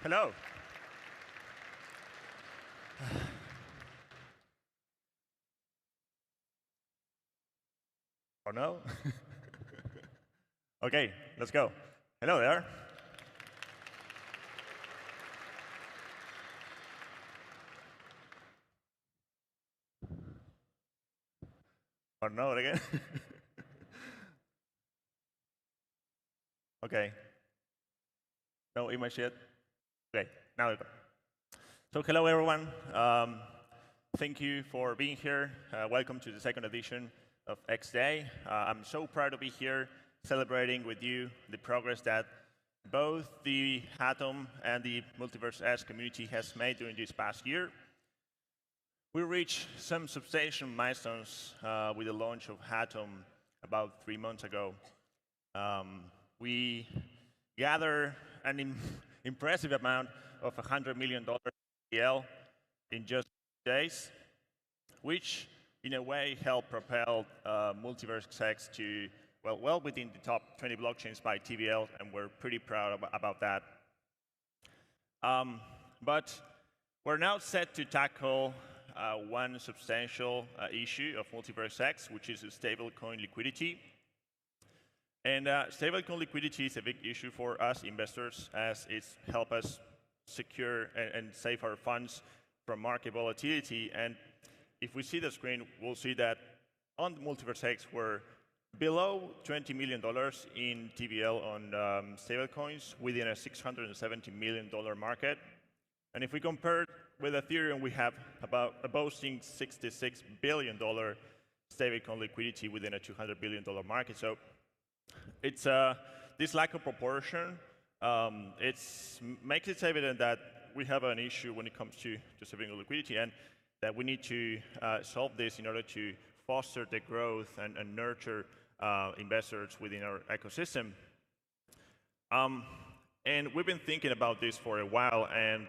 Hello. Or no? OK, let's go. Hello there. Or no again? OK. No image yet? OK, now we go. So hello, everyone. Thank you for being here. Welcome to the second edition of xDay. I'm so proud to be here celebrating with you the progress that both the Hatom and the MultiversX community has made during this past year. We reached some substantial milestones with the launch of Hatom about 3 months ago. We gathered an impressive amount of $100 million in just days, which in a way helped propel MultiversX to well within the top 20 blockchains by TVL, and we're pretty proud about that. But we're now set to tackle one substantial issue of MultiversX, which is stablecoin liquidity. And stablecoin liquidity is a big issue for us investors, as it's helped us secure and save our funds from market volatility. And if we see the screen, we'll see that on MultiversX, we're below $20 million in TVL on stablecoins within a $670 million market. And if we compare with Ethereum, we have about a boasting $66 billion stablecoin liquidity within a $200 billion market. So it's this lack of proportion. Makes it evident that we have an issue when it comes to stablecoin liquidity, and that we need to solve this in order to foster the growth and nurture investors within our ecosystem. And we've been thinking about this for a while, and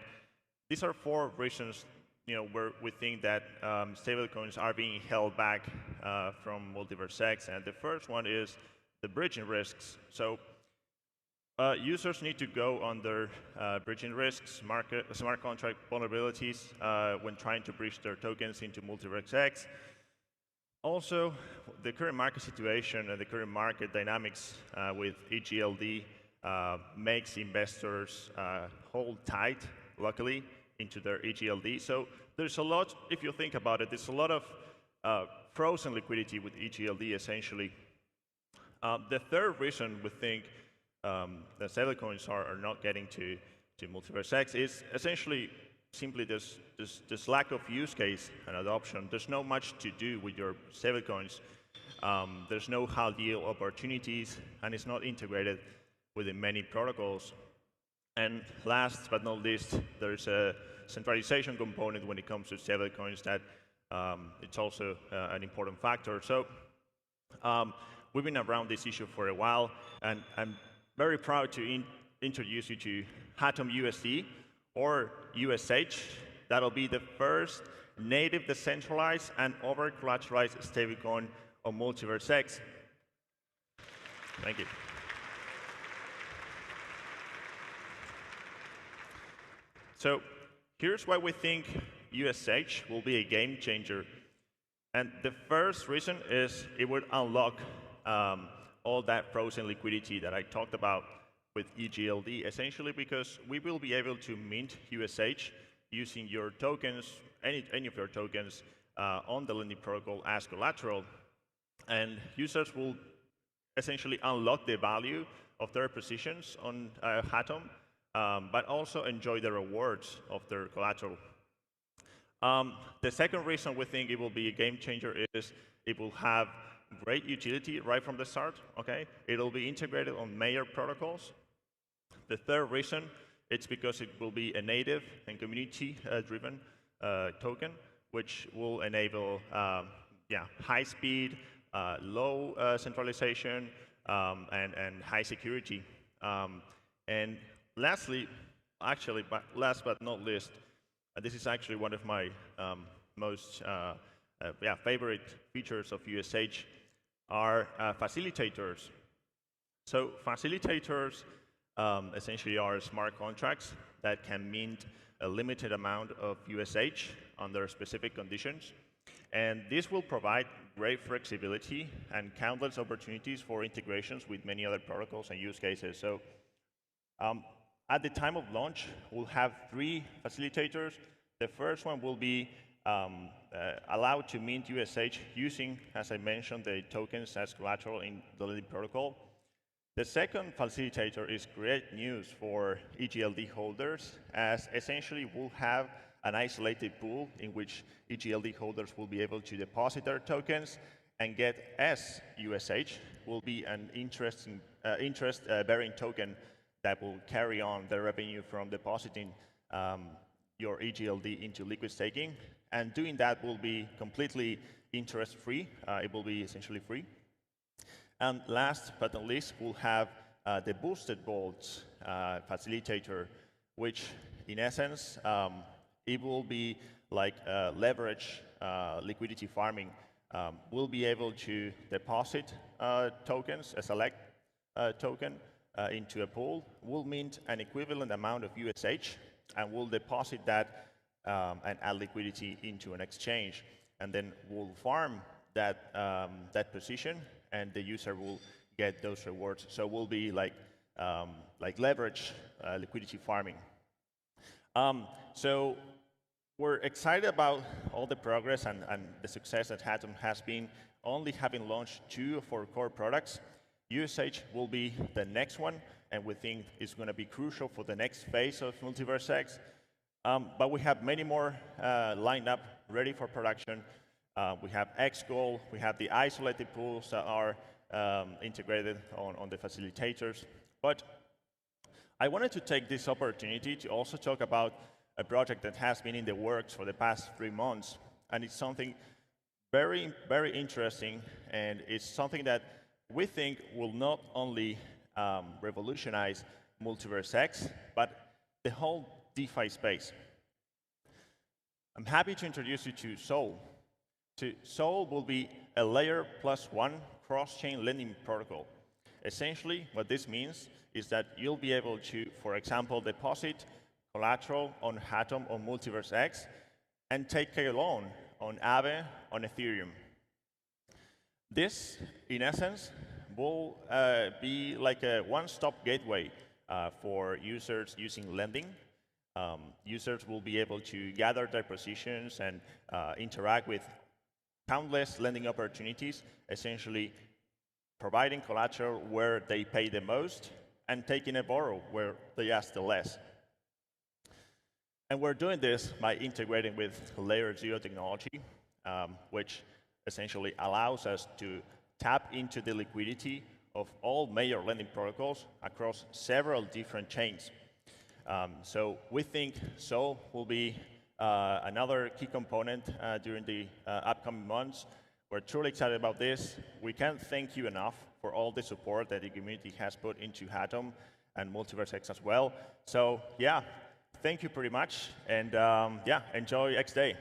these are 4 reasons, where we think that stablecoins are being held back from MultiversX. And the first one is the bridging risks. So users need to go under bridging risks, smart contract vulnerabilities when trying to bridge their tokens into MultiversX. Also, the current market situation and the current market dynamics with EGLD makes investors hold tight, luckily, into their EGLD. So there's a lot, if you think about it, there's a lot of frozen liquidity with EGLD, essentially. The third reason we think that stablecoins are not getting to MultiversX is essentially simply this lack of use case and adoption. There's not much to do with your stablecoins. There's no hard deal opportunities, and it's not integrated within many protocols. And last but not least, there's a centralization component when it comes to stablecoins that it's also an important factor. So we've been around this issue for a while, and I'm very proud to introduce you to Hatom USD, or USH. That'll be the first native decentralized and over-collateralized stablecoin on MultiversX. Thank you. So here's why we think USH will be a game changer. And the first reason is it would unlock all that frozen liquidity that I talked about with EGLD, essentially because we will be able to mint USH using your tokens, any of your tokens, on the lending protocol as collateral. And users will essentially unlock the value of their positions on Hatom, but also enjoy the rewards of their collateral. The second reason we think it will be a game changer is it will have great utility right from the start. Okay, it'll be integrated on major protocols. The third reason, it's because it will be a native and community-driven token, which will enable high speed, low centralization, and high security. And lastly, last but not least, this is actually one of my most favorite features of USH are facilitators. So facilitators essentially are smart contracts that can mint a limited amount of USH under specific conditions. And this will provide great flexibility and countless opportunities for integrations with many other protocols and use cases. So at the time of launch, we'll have 3 facilitators. The first one will be allowed to mint USH using, as I mentioned, the tokens as collateral in the lending protocol. The second facilitator is great news for EGLD holders, as essentially we'll have an isolated pool in which EGLD holders will be able to deposit their tokens and get USH, will be an interest-bearing token that will carry on the revenue from depositing your EGLD into liquid staking. And doing that will be completely interest-free. It will be essentially free. And last but not least, we'll have the boosted vaults facilitator, which in essence, it will be like leverage liquidity farming. We'll be able to deposit tokens, a select token, into a pool. We'll mint an equivalent amount of USH, and we'll deposit that and add liquidity into an exchange. And then we'll farm that, that position, and the user will get those rewards. So we'll be like leverage liquidity farming. So we're excited about all the progress and the success that Hatom has been, only having launched 2 of our core products. USH will be the next one, and we think it's going to be crucial for the next phase of MultiversX. But we have many more lined up, ready for production. We have XGold, we have the isolated pools that are integrated on the facilitators. But I wanted to take this opportunity to also talk about a project that has been in the works for the past 3 months, and it's something very, very interesting, and it's something that we think will not only revolutionize MultiversX, but the whole DeFi space. I'm happy to introduce you to Sol. Sol will be a layer +1 cross-chain lending protocol. Essentially, what this means is that you'll be able to, for example, deposit collateral on Hatom or MultiversX and take a loan on Aave on Ethereum. This, in essence, will be like a one-stop gateway for users using lending. Users will be able to gather their positions and interact with countless lending opportunities, essentially providing collateral where they pay the most and taking a borrow where they ask the less. And we're doing this by integrating with Layer 0 technology, which essentially allows us to tap into the liquidity of all major lending protocols across several different chains. So we think Sol will be another key component during the upcoming months. We're truly excited about this. We can't thank you enough for all the support that the community has put into Hatom and MultiversX as well. So yeah, thank you pretty much, and yeah, enjoy xDay.